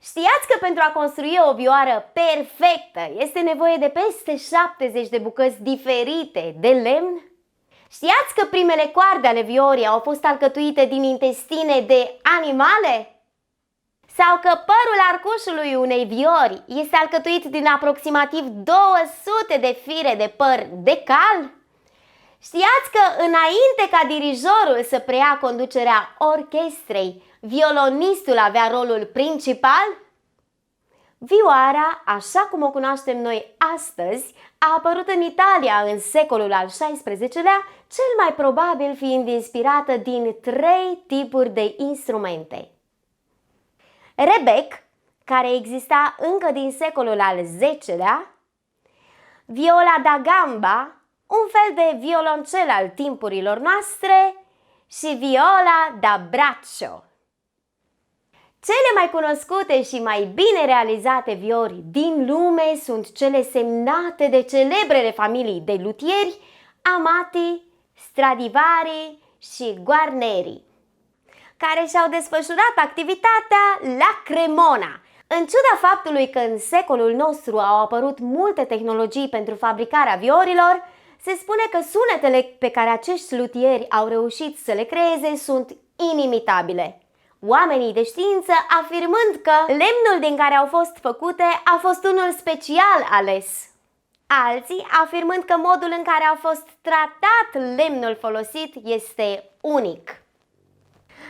Știați că pentru a construi o vioară perfectă este nevoie de peste 70 de bucăți diferite de lemn? Știați că primele coarde ale viorii au fost alcătuite din intestine de animale? Sau că părul arcușului unei viori este alcătuit din aproximativ 200 de fire de păr de cal? Știați că înainte ca dirijorul să preia conducerea orchestrei, violonistul avea rolul principal? Vioara, așa cum o cunoaștem noi astăzi, a apărut în Italia în secolul al XVI-lea, cel mai probabil fiind inspirată din 3 tipuri de instrumente. Rebec, care exista încă din secolul al X-lea, viola da gamba, un fel de violoncel al timpurilor noastre, și viola da braccio. Cele mai cunoscute și mai bine realizate viori din lume sunt cele semnate de celebrele familii de luthieri Amati, Stradivari și Guarneri, care și-au desfășurat activitatea la Cremona. În ciuda faptului că în secolul nostru au apărut multe tehnologii pentru fabricarea viorilor, se spune că sunetele pe care acești luthieri au reușit să le creeze sunt inimitabile. Oamenii de știință afirmând că lemnul din care au fost făcute a fost unul special ales. Alții afirmând că modul în care a fost tratat lemnul folosit este unic.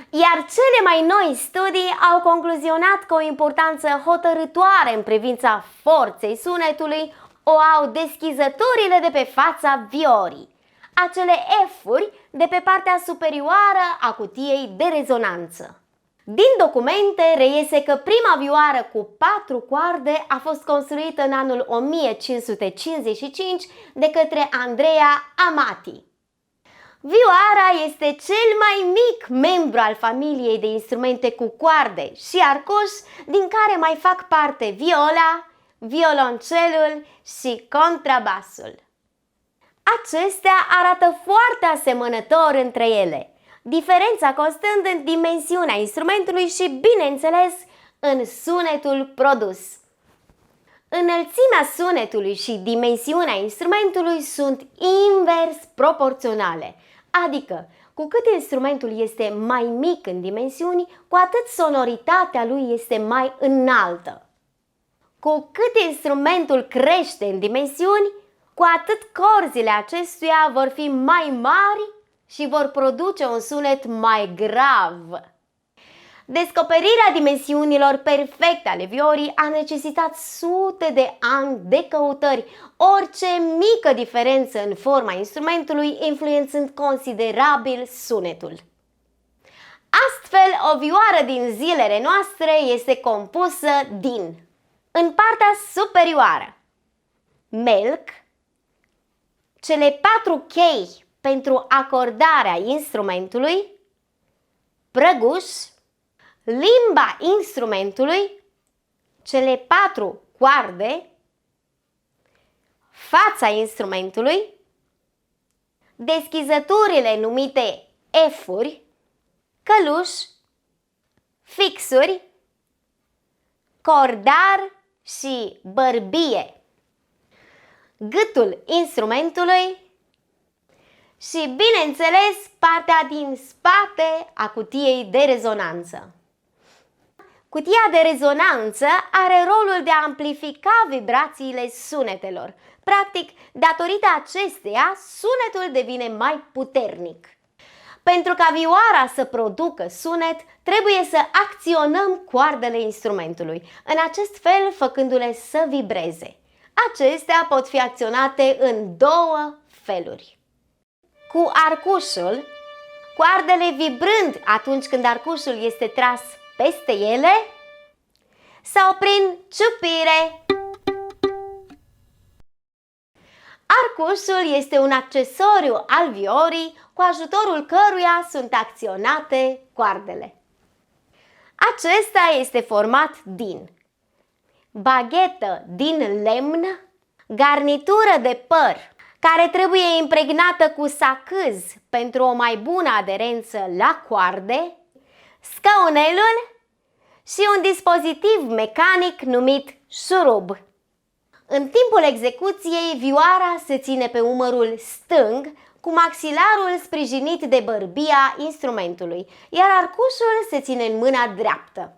Iar cele mai noi studii au concluzionat că o importanță hotărâtoare în privința forței sunetului o au deschizăturile de pe fața viorii, acele F-uri de pe partea superioară a cutiei de rezonanță. Din documente reiese că prima vioară cu 4 coarde a fost construită în anul 1555 de către Andrea Amati. Vioara este cel mai mic membru al familiei de instrumente cu coarde și arcuș, din care mai fac parte viola, violoncelul și contrabasul. Acestea arată foarte asemănător între ele, diferența constând în dimensiunea instrumentului și, bineînțeles, în sunetul produs. Înălțimea sunetului și dimensiunea instrumentului sunt invers proporționale, adică cu cât instrumentul este mai mic în dimensiuni, cu atât sonoritatea lui este mai înaltă. Cu cât instrumentul crește în dimensiuni, cu atât corzile acestuia vor fi mai mari și vor produce un sunet mai grav. Descoperirea dimensiunilor perfecte ale viorii a necesitat sute de ani de căutări, orice mică diferență în forma instrumentului influențând considerabil sunetul. Astfel, o vioară din zilele noastre este compusă din, în partea superioară, melc, cele 4 chei pentru acordarea instrumentului, prăguș, limba instrumentului, cele 4 coarde, fața instrumentului, deschizăturile numite F-uri, căluș, fixuri, cordar și bărbie, gâtul instrumentului și, bineînțeles, partea din spate a cutiei de rezonanță. Cutia de rezonanță are rolul de a amplifica vibrațiile sunetelor. Practic, datorită acesteia, sunetul devine mai puternic. Pentru ca vioara să producă sunet, trebuie să acționăm coardele instrumentului, în acest fel făcându-le să vibreze. Acestea pot fi acționate în 2 feluri. Cu arcușul, coardele vibrând atunci când arcușul este tras peste ele, sau prin ciupire. Arcușul este un accesoriu al viorii cu ajutorul căruia sunt acționate coardele. Acesta este format din baghetă din lemn, garnitură de păr care trebuie impregnată cu sacâz pentru o mai bună aderență la coarde, scaunelul și un dispozitiv mecanic numit șurub. În timpul execuției, vioara se ține pe umărul stâng, cu maxilarul sprijinit de bărbia instrumentului, iar arcușul se ține în mâna dreaptă.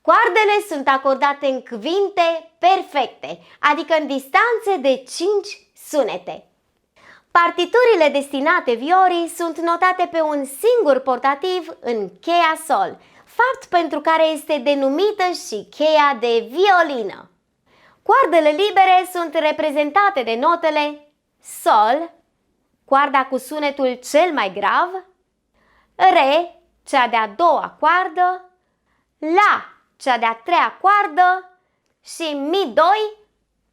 Coardele sunt acordate în cvinte perfecte, adică în distanțe de 5 sunete. Partiturile destinate viorii sunt notate pe un singur portativ în cheia sol, fapt pentru care este denumită și cheia de violină. Coardele libere sunt reprezentate de notele sol, coarda cu sunetul cel mai grav, re, cea de-a doua coardă, la, cea de-a treia coardă și mi-2,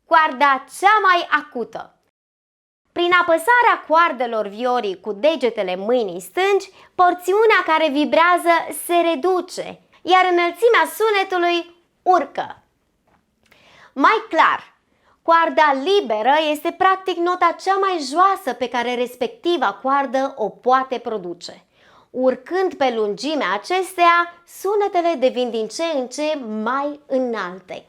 coarda cea mai acută. Prin apăsarea coardelor viorii cu degetele mâinii stângi, porțiunea care vibrează se reduce, iar înălțimea sunetului urcă. Mai clar, coarda liberă este practic nota cea mai joasă pe care respectiva coardă o poate produce. Urcând pe lungimea acesteia, sunetele devin din ce în ce mai înalte.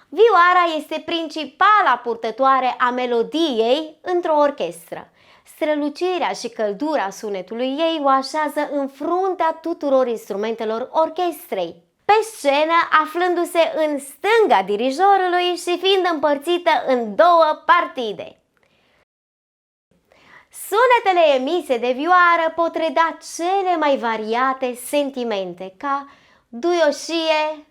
Vioara este principala purtătoare a melodiei într-o orchestră. Strălucirea și căldura sunetului ei o așează în fruntea tuturor instrumentelor orchestrei, pe scenă aflându-se în stânga dirijorului și fiind împărțită în două partide. Sunetele emise de vioară pot reda cele mai variate sentimente, ca duioșie,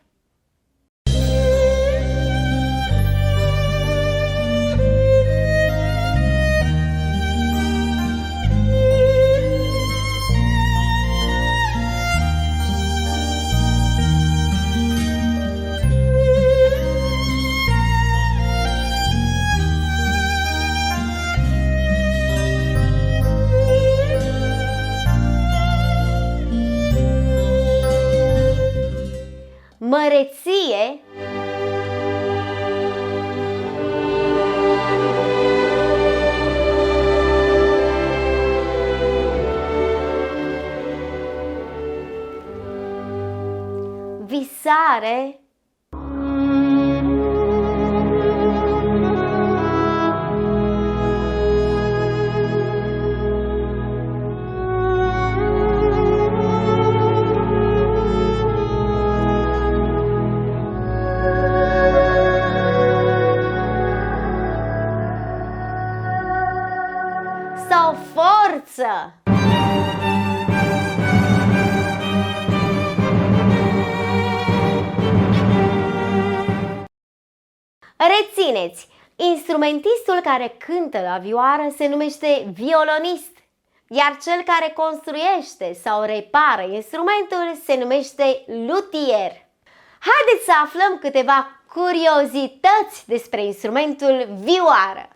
măreție, visare, sau forță. Rețineți, instrumentistul care cântă la vioară se numește violonist, iar cel care construiește sau repară instrumentul se numește luthier. Haideți să aflăm câteva curiozități despre instrumentul vioară.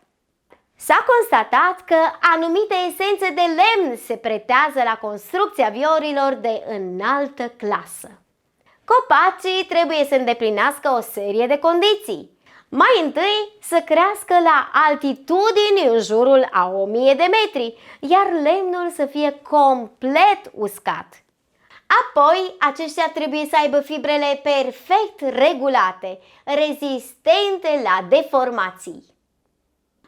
S-a constatat că anumite esențe de lemn se pretează la construcția viorilor de înaltă clasă. Copacii trebuie să îndeplinească o serie de condiții. Mai întâi să crească la altitudini în jurul a 1000 de metri, iar lemnul să fie complet uscat. Apoi, aceștia trebuie să aibă fibrele perfect regulate, rezistente la deformații.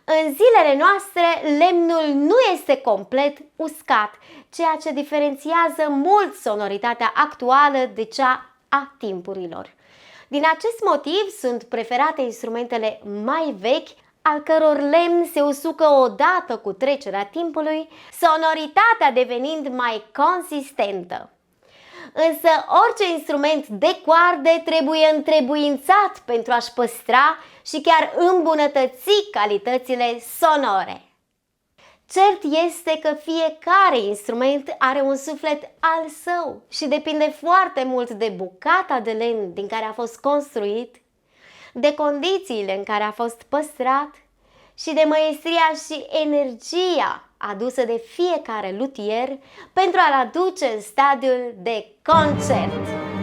În zilele noastre, lemnul nu este complet uscat, ceea ce diferențiază mult sonoritatea actuală de cea a timpurilor. Din acest motiv sunt preferate instrumentele mai vechi, al căror lemn se usucă odată cu trecerea timpului, sonoritatea devenind mai consistentă. Însă orice instrument de coarde trebuie întrebuințat pentru a-și păstra și chiar îmbunătăți calitățile sonore. Cert este că fiecare instrument are un suflet al său și depinde foarte mult de bucata de lemn din care a fost construit, de condițiile în care a fost păstrat și de măestria și energia adusă de fiecare luthier pentru a-l aduce în stadiul de concert.